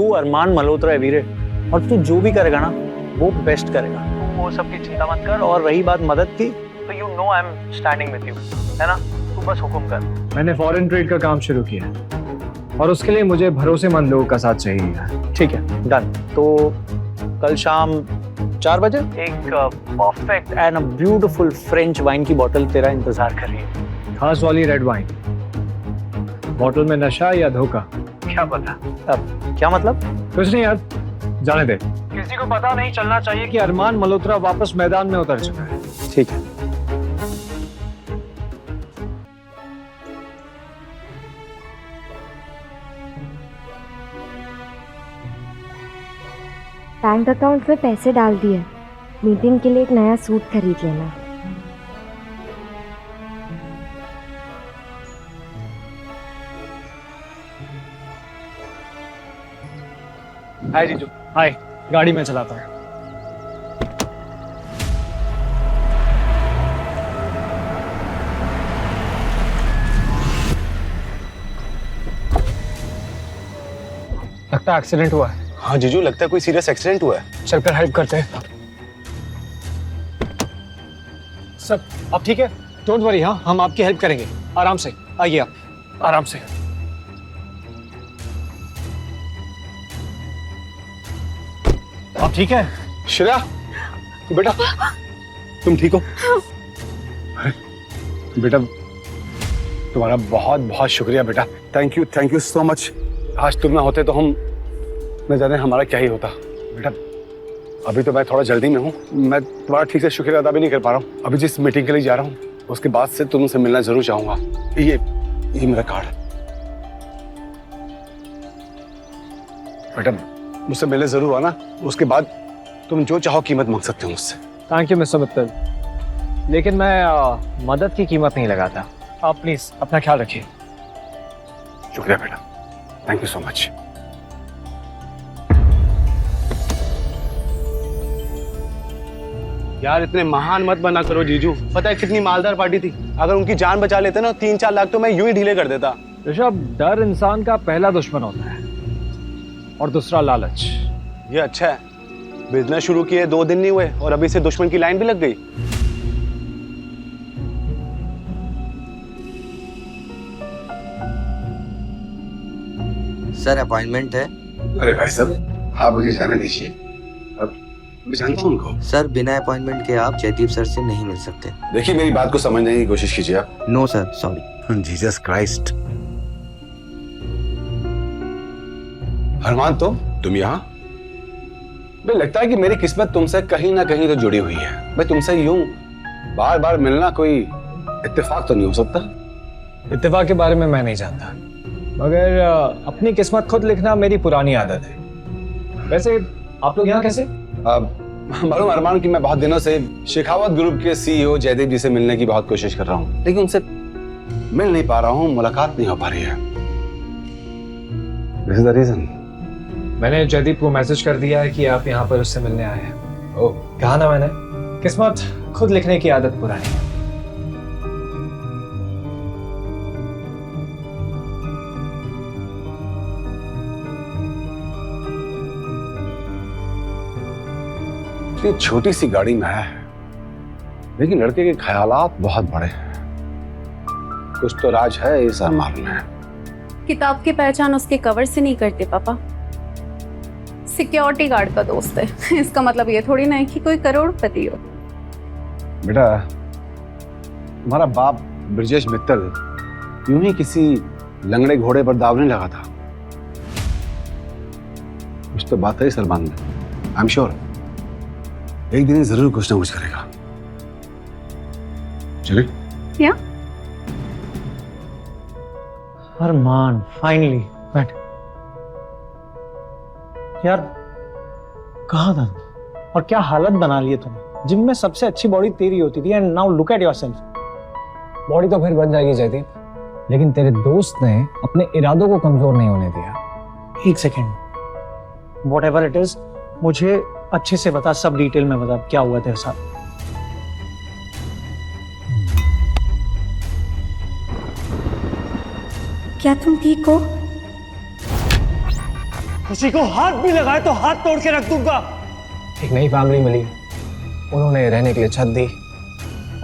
तू अरमान मल्होत्रा है वीरे, और तू जो भी करेगा ना वो बेस्ट करेगा। तू वो सब की चिंता मत कर। और रही बात मदद की, तो you know I am standing with you, है ना? तू बस हुक्म कर। मैंने फॉरेन ट्रेड का काम शुरू किया है और उसके लिए मुझे भरोसेमंद लोगों का साथ चाहिए। ठीक है, डन। तो कल शाम 4 बजे एक perfect and a beautiful French wine की बोतल तेरा इंतजार कर रही है। खास वाली रेड वाइन। बोतल में नशा या धोखा क्या पता। अब क्या मतलब? कुछ नहीं यार, जाने दे। किसी को पता नहीं चलना चाहिए कि अरमान मल्होत्रा वापस मैदान में उतर चुका है। ठीक है। बैंक अकाउंट में पैसे डाल दिए। मीटिंग के लिए एक नया सूट खरीद लेना। हाय जीजू। हाय, गाड़ी में चलाता हूँ। लगता है एक्सीडेंट हुआ है। हाँ जीजू, लगता है कोई सीरियस एक्सीडेंट हुआ है। चलकर हेल्प करते हैं। सर आप ठीक है? डोंट वरी, हाँ हम आपकी हेल्प करेंगे। आराम से आइए, आप आराम से। आप ठीक है? श्रेया बेटा, तुम ठीक हो? बेटा तुम्हारा बहुत बहुत शुक्रिया बेटा। Thank you so much. आज तुम ना होते तो हम न जाने हमारा क्या ही होता। बेटा अभी तो मैं थोड़ा जल्दी में हूँ, मैं तुम्हारा ठीक से शुक्रिया अदा भी नहीं कर पा रहा हूँ। अभी जिस मीटिंग के लिए जा रहा हूँ उसके बाद से तुमसे मिलना जरूर चाहूंगा। ये मेरा कार्ड। बेटा मुझसे मिलने जरूर आना, उसके बाद तुम जो चाहो कीमत मांग सकते हो मुझसे। थैंक यू मिस्टर मित्तल, लेकिन मैं मदद की कीमत नहीं लगाता। आप प्लीज अपना ख्याल रखिए। शुक्रिया बेटा, थैंक यू सो मच। यार इतने महान मत बना करो जीजू। पता है कितनी मालदार पार्टी थी, अगर उनकी जान बचा लेते ना 3-4 लाख तो मैं यूं ही ढीले कर देता। ऋषभ, डर इंसान का पहला दुश्मन होता है और दूसरा लालच। ये अच्छा है, बिजनेस शुरू किए 2 दिन नहीं हुए और अभी से दुश्मन की लाइन भी लग गई। सर अपॉइंटमेंट है। अरे भाई साहब आप मुझे जाने दीजिए, अब मैं जानता हूं उनको। सर बिना अपॉइंटमेंट के आप जयदीप सर से नहीं मिल सकते। देखिए मेरी बात को समझने की कोशिश कीजिए आप। No sir, sorry. Jesus Christ. Armaan तुम यहाँ? मुझे लगता है कि मेरी किस्मत तुमसे कहीं ना कहीं तो जुड़ी हुई है। मैं तुमसे यूं बार बार मिलना कोई इत्तेफाक तो नहीं हो सकता। इत्तेफाक के बारे में मैं नहीं जानता, मगर अपनी किस्मत खुद लिखना मेरी पुरानी आदत है। वैसे आप लोग यहाँ कैसे? मालूम अरमान कि मैं बहुत दिनों से शेखावत ग्रुप के सीईओ जयदीप जी से मिलने की बहुत कोशिश कर रहा हूँ, लेकिन उनसे मिल नहीं पा रहा हूँ, मुलाकात नहीं हो पा रही है। This is the reason. मैंने जयदीप को मैसेज कर दिया है कि आप यहाँ पर उससे मिलने आए हैं। ओह, कहा ना मैंने, किस्मत खुद लिखने की आदत पुरानी है। इतनी छोटी सी गाड़ी में है, लेकिन लड़के के ख्यालात बहुत बड़े हैं। कुछ तो राज है इस अरमान में। किताब की पहचान उसके कवर से नहीं करते पापा, सिक्योरिटी गार्ड का दोस्त है। इसका मतलब ये थोड़ी ना है कि कोई करोड़पति हो। बेटा तुम्हारा बाप ब्रजेश मित्तल यूं ही किसी लंगड़े घोड़े पर दाव नहीं लगा था। कुछ तो बात है इस अरमान में। आई एम श्योर एक दिन जरूर कुछ ना कुछ करेगा। चलिए। क्या? अरमान फाइनली बैठ। यार कहाँ था और क्या हालत बना ली है तूने। जिम में सबसे अच्छी बॉडी तेरी होती थी and now look at yourself. Body तो फिर बन जाएगी जयदीप, लेकिन तेरे दोस्त ने अपने इरादों को कमजोर नहीं होने दिया। एक second, what ever it is मुझे अच्छे से बता, सब डिटेल में बता क्या हुआ तेरे साथ। क्या तुम ठीक हो? खुशी को हाथ भी लगाए तो हाथ तोड़ के रख दूंगा। एक नई फैमिली मिली, उन्होंने रहने के लिए छत दी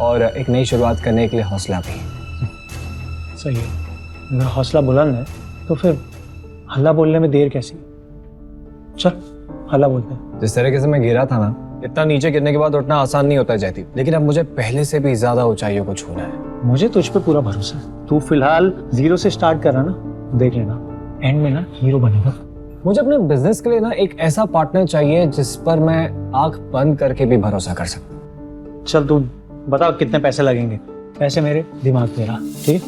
और एक नई शुरुआत करने के लिए हौसला भी। सही है, अगर हौसला बुलंद है तो फिर हल्ला बोलने में देर कैसी? चल हल्ला बोलते हैं। जिस तरीके से मैं गिरा था ना, इतना नीचे गिरने के बाद उठना आसान नहीं होता जयदीप, लेकिन अब मुझे पहले से भी ज्यादा ऊंचाइयों को छूना है। मुझे तुझ पे पूरा भरोसा है। तू फिलहाल 0 से स्टार्ट कर रहा ना, देख लेना एंड में ना हीरो बनेगा। मुझे अपने बिजनेस के लिए ना एक ऐसा पार्टनर चाहिए जिस पर मैं आंख बंद करके भी भरोसा कर सकूं। चल तू बता कितने पैसे लगेंगे? पैसे मेरे, दिमाग तेरा, ठीक?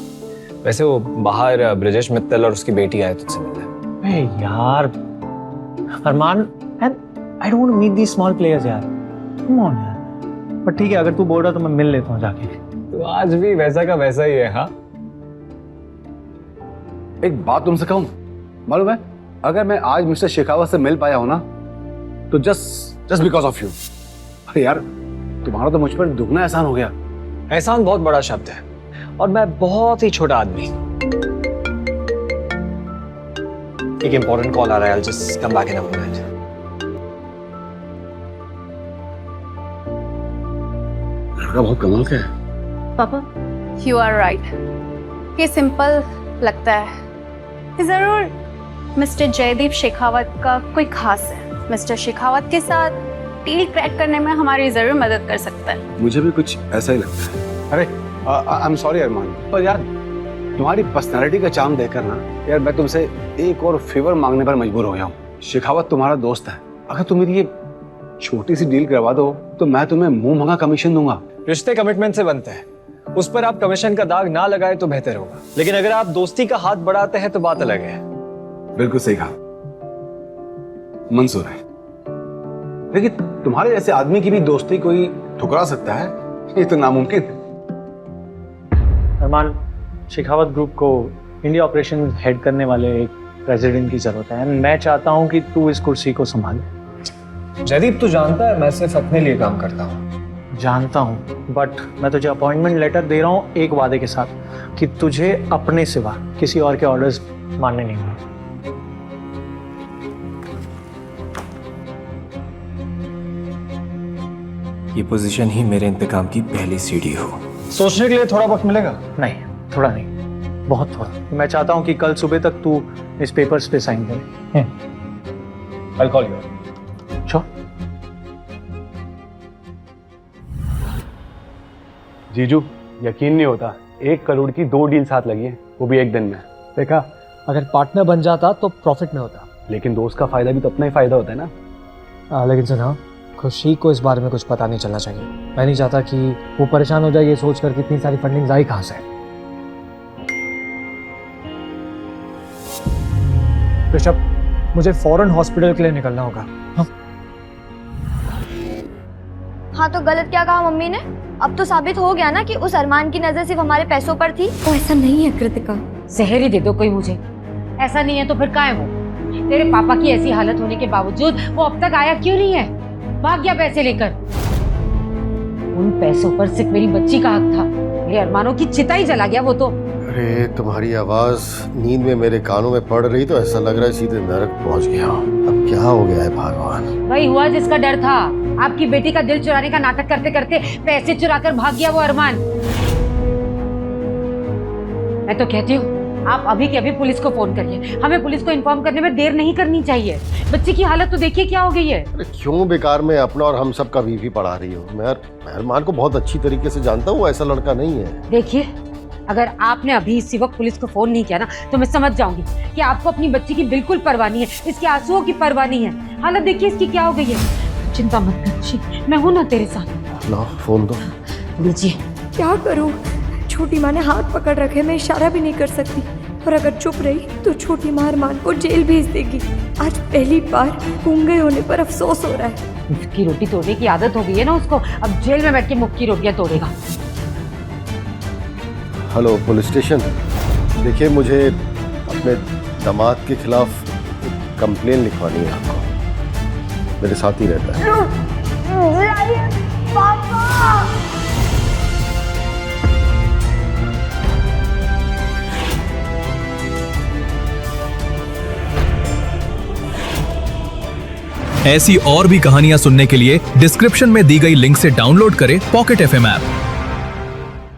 वैसे वो बाहर ब्रिजेश मित्तल और उसकी बेटी आए तुझसे मिलने। ए यार Armaan, I don't meet the small players यार, कम ऑन यार। पर ठीक है, अगर तू बोल रहा तो मैं मिल लेता हूँ जाके। तो आज भी वैसा का वैसा ही है। हाँ, एक बात तुमसे कहूं, मालूम है, अगर मैं आज मिस्टर शेखावत से मिल पाया हूं ना, तो जस्ट बिकॉज ऑफ यू। अरे यार, तुम्हारा तो मुझ पर दुगना एहसान हो गया। एहसान बहुत बड़ा शब्द है और मैं बहुत ही छोटा आदमी। एक इंपॉर्टेंट कॉल आ रहा है, I'll just come back in a moment. लड़का बहुत कमाल का है। पापा, यू आर राइट। ये सिंपल लगता है, जरूर मिस्टर जयदीप शेखावत का कोई खास है। मिस्टर शेखावत के साथ डील क्रैक करने में हमारी जरूर मदद कर सकता है। मुझे भी कुछ ऐसा ही लगता है। अरे आई एम सॉरी अरमान, पर यार तुम्हारी पर्सनालिटी का चार्म देखकर ना यार मैं तुमसे एक और फेवर मांगने पर मजबूर हो गया हूँ। शेखावत तुम्हारा दोस्त है, अगर तुम मेरी ये छोटी सी डील करवा दो तो मैं तुम्हें मुंह मंगा कमीशन दूंगा। रिश्ते कमिटमेंट से बनते हैं, उस पर आप कमीशन का दाग ना लगाए तो बेहतर होगा, लेकिन अगर आप दोस्ती का हाथ बढ़ाते हैं तो बात अलग है। बिल्कुल सही कहा, मंजूर है। लेकिन तुम्हारे जैसे आदमी की भी दोस्ती कोई ठुकरा सकता है? ये तो नामुमकिन है। अरमान, शेखावत ग्रुप को इंडिया ऑपरेशन हेड करने वाले एक प्रेसिडेंट की जरूरत है। मैं चाहता हूं कि तू इस कुर्सी को संभाले। जयदीप, तू जानता है मैं सिर्फ अपने लिए काम करता हूँ। जानता हूं, बट मैं तुझे अपॉइंटमेंट लेटर दे रहा हूं एक वादे के साथ कि तुझे अपने सिवा किसी और के ऑर्डर्स मानने नहीं होंगे। ये पोजीशन ही मेरे इंतकाम की पहली सीढ़ी हो। सोचने के लिए थोड़ा वक्त मिलेगा? नहीं, थोड़ा नहीं, बहुत थोड़ा। मैं चाहता हूं कि कल सुबह तक तू इस पेपर्स पे साइन करे। I'll call you. Sure. जीजू, यकीन नहीं होता, 1 करोड़ की 2 डील साथ लगी है, वो भी एक दिन में। देखा, अगर पार्टनर बन जाता तो प्रॉफिट में होता। लेकिन दोस्त का फायदा भी तो अपना ही फायदा होता है ना। लेकिन सुना, खुशी को इस बारे में कुछ पता नहीं चलना चाहिए। मैं नहीं चाहता कि वो परेशान हो जाए ये सोचकर कि इतनी सारी फंडिंग आई कहां से। ऋषभ, मुझे फौरन हॉस्पिटल के लिए निकलना होगा। हाँ तो गलत क्या कहा मम्मी ने? अब तो साबित हो गया ना कि उस अरमान की नजर सिर्फ हमारे पैसों पर थी। वो ऐसा नहीं है कृतिका। जहर ही दे दो कोई मुझे। ऐसा नहीं है तो फिर काहे वो? तेरे पापा की ऐसी हालत होने के बावजूद वो अब तक आया क्यों नहीं है? भाग गया पैसे लेकर। उन पैसों पर सिर्फ मेरी बच्ची का हक था। मेरे अरमानों की चिता ही जला गया वो तो। अरे तुम्हारी आवाज नींद में मेरे कानों में पड़ रही तो ऐसा लग रहा है सीधे नरक पहुंच गया। अब क्या हो गया है भगवान? वही हुआ जिसका डर था। आपकी बेटी का दिल चुराने का नाटक करते करते पैसे चुराकर भाग गया वो अरमान। मैं तो कहती हूँ आप अभी के अभी पुलिस को फोन करिए। हमें पुलिस को इन्फॉर्म करने में देर नहीं करनी चाहिए। बच्ची की हालत तो देखिए क्या हो गई है। अरे क्यों बेकार में अपना और हम सब का बीवी पढ़ा रही हो? मैं अरमान को बहुत अच्छी तरीके से जानता हूँ, वो ऐसा लड़का नहीं है। देखिए, अगर आपने अभी इसी वक्त पुलिस को फोन नहीं किया ना तो मैं समझ जाऊंगी कि आपको अपनी बच्ची की बिल्कुल परवाह नहीं है, इसके आंसुओं की परवाह नहीं है। हालत देखिए इसकी क्या हो गई है। चिंता मत कर, मैं हूं ना तेरे साथ। लो फोन दो। लीजिए। क्या करूं? छोटी माँ ने हाथ पकड़ रखे, मैं इशारा भी नहीं कर सकती। और अगर चुप रही तो छोटी माँ अरमान को जेल भेज देगी। आज पहली बार गूंगे होने पर अफसोस हो रहा है। मुफ्त की रोटी तोड़ने की आदत हो गई है ना उसको, अब जेल में बैठ के मुफ्त की रोटियां तोड़ेगा। हेलो पुलिस स्टेशन, देखिए मुझे अपने दामाद के खिलाफ कंप्लेन लिखवानी है आपको। मेरे साथ ही रहता है। ऐसी और भी कहानियां सुनने के लिए डिस्क्रिप्शन में दी गई लिंक से डाउनलोड करें पॉकेट FM ऐप।